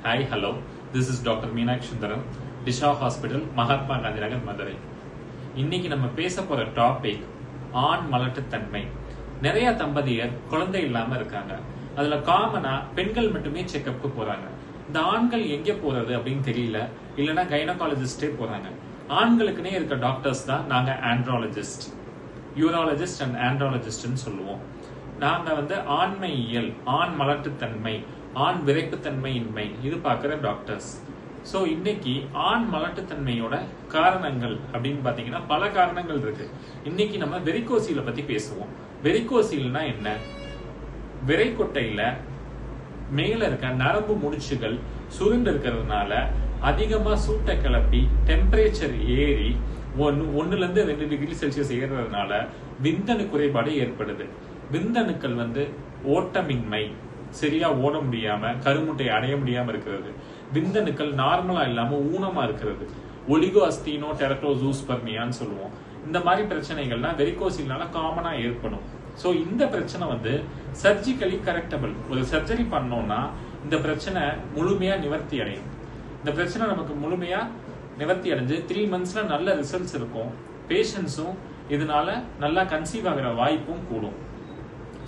Hi, hello. This is Dr. Meenakshi Sundaram, Disha Hospital, Mahatma Gandhi Nagar, Madurai. இன்னைக்கு நம்ம பேச போற topic ஆண் மலட்டுத்தன்மை. நிறைய தம்பதியர் குழந்தை இல்லாம இருக்காங்க. அதுல காமனா பெண்கள் மட்டுமே செக்அப்க்கு போறாங்க. இந்த ஆண்கள் எங்க போறது அப்படின்னு தெரியல, இல்லைன்னா கைனகாலஜிஸ்டே போறாங்க. ஆண்களுக்குன்னே இருக்க டாக்டர்ஸ் தான் நாங்க ஆண்ட்ராலஜிஸ்ட், யூராலஜிஸ்ட் அண்ட் ஆண்ட்ராலஜிஸ்ட்னு சொல்லுவோம். நாங்க ஆண்மையியல், ஆண் மலட்டுத்தன்மை, ஆண் விரைப்புத்தன்மையின்மை இது பார்க்குற டாக்டர்ஸ். ஸோ இன்னைக்கு ஆண் மலட்டுத்தன்மையோட காரணங்கள் அப்படின்னு பார்த்தீங்கன்னா பல காரணங்கள் இருக்கு. இன்னைக்கு நம்ம வெரிகோசீலை பத்தி பேசுவோம். வெரிகோசீல்னா என்ன? விரைக்கொட்டையில மேல இருக்க நரம்பு முடிச்சுகள் சுருண்டு இருக்கிறதுனால அதிகமா சூட்டை கிளப்பி டெம்பரேச்சர் ஏறி 1-2 டிகிரி செல்சியஸ் ஏறுறதுனால விந்தணு குறைபாடு ஏற்படுது. விந்தணுக்கள் ஓட்டமின்மை, சரியா ஓட முடியாம கருமுட்டை அடைய முடியாம இருக்கிறது. விந்தணுக்கள் நார்மலா இல்லாம ஊனமா இருக்கிறது. ஒலிகோ அஸ்தீனோ டெரட்டோசூஸ்பர்மியான்னு சொல்லுவோம். இந்த மாதிரி பிரச்சனைகள்லாம் வெரிகோசில்னால காமனா ஏற்படும். சோ இந்த பிரச்சனை சர்ஜிக்கலி கரெக்டபிள். ஒரு சர்ஜரி பண்ணோம்னா இந்த பிரச்சனை முழுமையா நிவர்த்தி அடையும். இந்த பிரச்சனை நமக்கு முழுமையா நிவர்த்தி அடைஞ்சு 3 monthsல நல்ல ரிசல்ட்ஸ் இருக்கும். பேஷண்ட்ஸும் இதனால நல்லா கன்சீவ் ஆகிற வாய்ப்பும் கூடும்.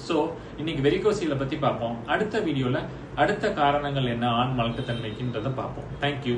சோ இன்னைக்கு வெரிகோசீலை பத்தி பார்ப்போம். அடுத்த வீடியோல அடுத்த காரணங்கள் என்ன ஆண் மலட்டுத்தன்மைக்குன்றத பார்ப்போம். தேங்க்யூ.